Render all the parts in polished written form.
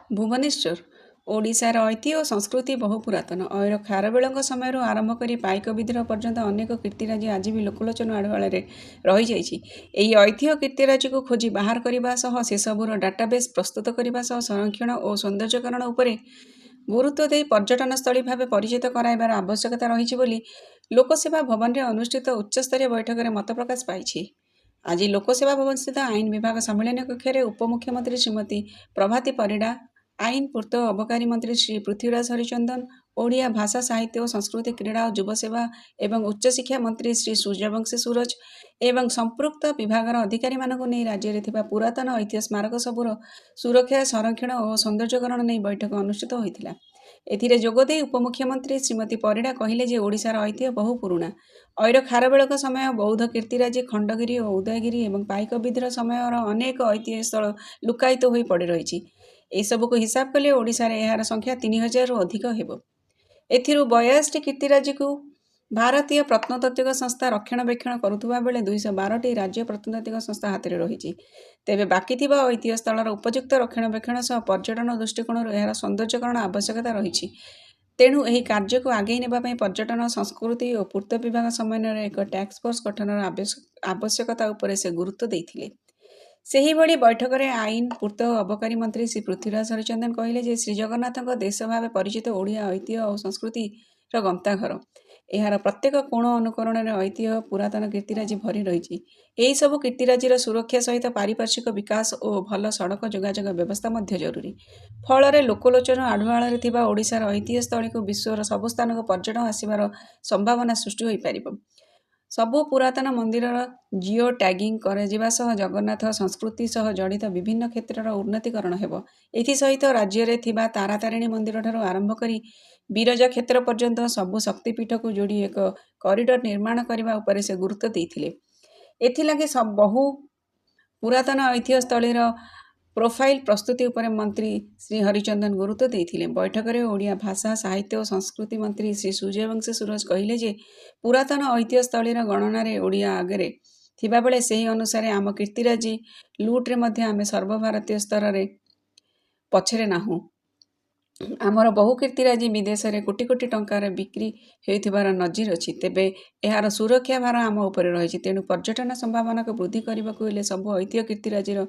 ଭୁବନେଶ୍ୱର ଓଡ଼ିଶାର ଐତିହ୍ୟ ଓ ସଂସ୍କୃତି ବହୁ ପୁରାତନ। ଐର ଖାରବେଳଙ୍କ ସମୟରୁ ଆରମ୍ଭ କରି ପାଇକ ବିଦ୍ରୋହ ପର୍ଯ୍ୟନ୍ତ ଅନେକ କୀର୍ତ୍ତିରାଜି ଆଜି ବି ଲୋକଲୋଚନ ଆଢ଼ୁଆଳରେ ରହିଯାଇଛି। ଏହି ଐତିହ୍ୟ କୀର୍ତ୍ତିରାଜିକୁ ଖୋଜି ବାହାର କରିବା ସହ ସେସବୁର ଡାଟାବେସ୍ ପ୍ରସ୍ତୁତ କରିବା ସହ ସଂରକ୍ଷଣ ଓ ସୌନ୍ଦର୍ଯ୍ୟକରଣ ଉପରେ ଗୁରୁତ୍ୱ ଦେଇ ପର୍ଯ୍ୟଟନସ୍ଥଳୀ ଭାବେ ପରିଚିତ କରାଇବାର ଆବଶ୍ୟକତା ରହିଛି ବୋଲି ଲୋକସେବା ଭବନରେ ଅନୁଷ୍ଠିତ ଉଚ୍ଚସ୍ତରୀୟ ବୈଠକରେ ମତ ପ୍ରକାଶ ପାଇଛି। ଆଜି ଲୋକସେବା ଭବନସ୍ଥିତ ଆଇନ ବିଭାଗ ସମ୍ମିଳନୀ କକ୍ଷରେ ଉପମୁଖ୍ୟମନ୍ତ୍ରୀ ଶ୍ରୀମତୀ ପ୍ରଭାତୀ ପରିଡ଼ା, ଆଇନ ପୂର୍ତ୍ତ ଓ ଅବକାରୀ ମନ୍ତ୍ରୀ ଶ୍ରୀ ପୃଥ୍ୱୀରାଜ ହରିଚନ୍ଦନ, ଓଡ଼ିଆ ଭାଷା ସାହିତ୍ୟ ଓ ସଂସ୍କୃତି କ୍ରୀଡ଼ା ଓ ଯୁବସେବା ଏବଂ ଉଚ୍ଚଶିକ୍ଷା ମନ୍ତ୍ରୀ ଶ୍ରୀ ସୂର୍ଯ୍ୟବଂଶୀ ସୁରଜ ଏବଂ ସମ୍ପୃକ୍ତ ବିଭାଗର ଅଧିକାରୀମାନଙ୍କୁ ନେଇ ରାଜ୍ୟରେ ଥିବା ପୁରାତନ ଐତିହ୍ୟ ସ୍ମାରକ ସବୁର ସୁରକ୍ଷା, ସଂରକ୍ଷଣ ଓ ସୌନ୍ଦର୍ଯ୍ୟକରଣ ନେଇ ବୈଠକ ଅନୁଷ୍ଠିତ ହୋଇଥିଲା। ଏଥିରେ ଯୋଗଦେଇ ଉପମୁଖ୍ୟମନ୍ତ୍ରୀ ଶ୍ରୀମତୀ ପରିଡ଼ା କହିଲେ ଯେ ଓଡ଼ିଶାର ଐତିହ୍ୟ ବହୁ ପୁରୁଣା। ଐର ଖାରବେଳଙ୍କ ସମୟ, ବୌଦ୍ଧ କୀର୍ତ୍ତିରାଜି, ଖଣ୍ଡଗିରି ଓ ଉଦୟଗିରି ଏବଂ ପାଇକ ବିଦ୍ରୋହ ସମୟର ଅନେକ ଐତିହ୍ୟ ସ୍ଥଳ ଲୁକାୟିତ ହୋଇ ପଡ଼ି ରହିଛି। ଏସବୁକୁ ହିସାବ କଲେ ଓଡ଼ିଶାରେ ଏହାର ସଂଖ୍ୟା 3000ରୁ ଅଧିକ ହେବ। ଏଥିରୁ 82ଟି କୀର୍ତ୍ତିରାଜିକୁ ଭାରତୀୟ ପ୍ରତ୍ନତାତ୍ତ୍ୱିକ ସଂସ୍ଥା ରକ୍ଷଣାବେକ୍ଷଣ କରୁଥିବା ବେଳେ 212ଟି ରାଜ୍ୟ ପ୍ରତ୍ନତାତ୍ତ୍ୱିକ ସଂସ୍ଥା ହାତରେ ରହିଛି। ତେବେ ବାକି ଥିବା ଐତିହ୍ୟ ସ୍ଥଳର ଉପଯୁକ୍ତ ରକ୍ଷଣାବେକ୍ଷଣ ସହ ପର୍ଯ୍ୟଟନ ଦୃଷ୍ଟିକୋଣରୁ ଏହାର ସୌନ୍ଦର୍ଯ୍ୟକରଣ ଆବଶ୍ୟକତା ରହିଛି। ତେଣୁ ଏହି କାର୍ଯ୍ୟକୁ ଆଗେଇ ନେବା ପାଇଁ ପର୍ଯ୍ୟଟନ, ସଂସ୍କୃତି ଓ ପୂର୍ତ୍ତ ବିଭାଗ ସମନ୍ୱୟରେ ଏକ ଟାସ୍କ ଫୋର୍ସ ଗଠନର ଆବଶ୍ୟକତା ଉପରେ ସେ ଗୁରୁତ୍ୱ ଦେଇଥିଲେ। ସେହିଭଳି ବୈଠକରେ ଆଇନ, ପୂର୍ତ୍ତ ଓ ଅବକାରୀ ମନ୍ତ୍ରୀ ଶ୍ରୀ ପୃଥ୍ୱୀରାଜ ହରିଚନ୍ଦନ କହିଲେ ଯେ ଶ୍ରୀଜଗନ୍ନାଥଙ୍କ ଦେଶ ଭାବେ ପରିଚିତ ଓଡ଼ିଆ ଐତିହ୍ୟ ଓ ସଂସ୍କୃତିର ଗନ୍ତାଘର। ଏହାର ପ୍ରତ୍ୟେକ କୋଣ ଅନୁକୋଣରେ ଐତିହ୍ୟ, ପୁରାତନ କୀର୍ତ୍ତିରାଜି ଭରି ରହିଛି। ଏହିସବୁ କୀର୍ତ୍ତିରାଜିର ସୁରକ୍ଷା ସହିତ ପାରିପାର୍ଶ୍ୱିକ ବିକାଶ ଓ ଭଲ ସଡ଼କ ଯୋଗାଯୋଗ ବ୍ୟବସ୍ଥା ମଧ୍ୟ ଜରୁରୀ। ଫଳରେ ଲୋକଲୋଚନ ଆଢ଼ୁଆଳରେ ଥିବା ଓଡ଼ିଶାର ଐତିହ୍ୟ ସ୍ଥଳୀକୁ ବିଶ୍ୱର ସବୁ ସ୍ଥାନକୁ ପର୍ଯ୍ୟଟନ ଆସିବାର ସମ୍ଭାବନା ସୃଷ୍ଟି ହୋଇପାରିବ। ସବୁ ପୁରାତନ ମନ୍ଦିରର ଜିଓ ଟ୍ୟାଗିଂ କରାଯିବା ସହ ଜଗନ୍ନାଥ ସଂସ୍କୃତି ସହ ଜଡ଼ିତ ବିଭିନ୍ନ କ୍ଷେତ୍ରର ଉନ୍ନତିକରଣ ହେବ। ଏଥିସହିତ ରାଜ୍ୟରେ ଥିବା ତାରାତାରିଣୀ ମନ୍ଦିରଠାରୁ ଆରମ୍ଭ କରି ବିରଜା କ୍ଷେତ୍ର ପର୍ଯ୍ୟନ୍ତ ସବୁ ଶକ୍ତିପୀଠକୁ ଯୋଡ଼ି ଏକ କରିଡର ନିର୍ମାଣ କରିବା ଉପରେ ସେ ଗୁରୁତ୍ୱ ଦେଇଥିଲେ। ଏଥିଲାଗି ବହୁ ପୁରାତନ ଐତିହ୍ୟ ସ୍ଥଳୀର ପ୍ରୋଫାଇଲ ପ୍ରସ୍ତୁତି ଉପରେ ମନ୍ତ୍ରୀ ଶ୍ରୀ ହରିଚନ୍ଦନ ଗୁରୁତ୍ୱ ଦେଇଥିଲେ। ବୈଠକରେ ଓଡ଼ିଆ ଭାଷା, ସାହିତ୍ୟ ଓ ସଂସ୍କୃତି ମନ୍ତ୍ରୀ ଶ୍ରୀ ସୂର୍ଯ୍ୟବଂଶୀ ସୁରଜ କହିଲେ ଯେ ପୁରାତନ ଐତିହ୍ୟ ସ୍ଥଳୀର ଗଣନାରେ ଓଡ଼ିଆ ଆଗରେ ଥିବାବେଳେ ସେହି ଅନୁସାରେ ଆମ କୀର୍ତ୍ତିରାଜି ଲୁଟ୍ରେ ମଧ୍ୟ ଆମେ ସର୍ବଭାରତୀୟ ସ୍ତରରେ ପଛରେ ନାହୁଁ। ଆମର ବହୁ କୀର୍ତ୍ତିରାଜି ବିଦେଶରେ କୋଟି କୋଟି ଟଙ୍କାରେ ବିକ୍ରି ହେଉଥିବାର ନଜିର ଅଛି। ତେବେ ଏହାର ସୁରକ୍ଷା ଭାର ଆମ ଉପରେ ରହିଛି। ତେଣୁ ପର୍ଯ୍ୟଟନ ସମ୍ଭାବନାକୁ ବୃଦ୍ଧି କରିବାକୁ ହେଲେ ସବୁ ଐତିହ୍ୟ କୀର୍ତ୍ତିରାଜିର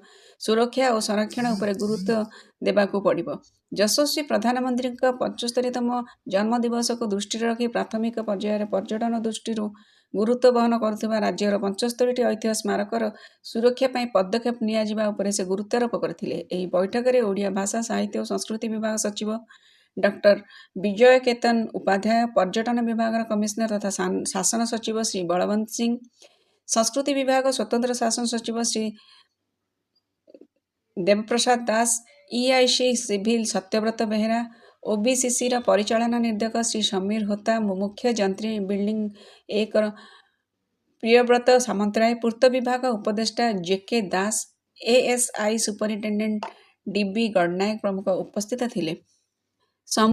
ସୁରକ୍ଷା ଓ ସଂରକ୍ଷଣ ଉପରେ ଗୁରୁତ୍ୱ ଦେବାକୁ ପଡ଼ିବ। ଯଶସ୍ୱୀ ପ୍ରଧାନମନ୍ତ୍ରୀଙ୍କ 75ତମ ଜନ୍ମଦିବସକୁ ଦୃଷ୍ଟିରେ ରଖି ପ୍ରାଥମିକ ପର୍ଯ୍ୟାୟରେ ପର୍ଯ୍ୟଟନ ଦୃଷ୍ଟିରୁ ଗୁରୁତ୍ୱ ବହନ କରୁଥିବା ରାଜ୍ୟର 75ଟି ଐତିହ୍ୟ ସ୍ମାରକର ସୁରକ୍ଷା ପାଇଁ ପଦକ୍ଷେପ ନିଆଯିବା ଉପରେ ସେ ଗୁରୁତ୍ୱାରୋପ କରିଥିଲେ। ଏହି ବୈଠକରେ ଓଡ଼ିଆ ଭାଷା, ସାହିତ୍ୟ ଓ ସଂସ୍କୃତି ବିଭାଗ ସଚିବ ଡକ୍ଟର ବିଜୟ କେତନ ଉପାଧ୍ୟାୟ, ପର୍ଯ୍ୟଟନ ବିଭାଗର କମିଶନର ତଥା ଶାସନ ସଚିବ ଶ୍ରୀ ବଳବନ୍ତ ସିଂ, ସଂସ୍କୃତି ବିଭାଗ ସ୍ୱତନ୍ତ୍ର ଶାସନ ସଚିବ ଶ୍ରୀ ଦେବପ୍ରସାଦ ଦାସ, ଇଆଇସି ସିଭିଲ ସତ୍ୟବ୍ରତ ବେହେରା, ଓବିସିସିର ପରିଚାଳନା ନିର୍ଦ୍ଦେଶକ ଶ୍ରୀ ସମୀର ହୋତା, ମୁଖ୍ୟ ଯନ୍ତ୍ରୀ ବିଲ୍ଡିଂ 1ର ପ୍ରିୟବ୍ରତ ସାମନ୍ତରାୟ, ପୂର୍ତ୍ତ ବିଭାଗ ଉପଦେଷ୍ଟା ଜେକେ ଦାସ, ଏଏସ୍ଆଇ ସୁପରିଟେଣ୍ଡେଣ୍ଟ ଡିବି ଗଡ଼ନାୟକ ପ୍ରମୁଖ ଉପସ୍ଥିତ ଥିଲେ।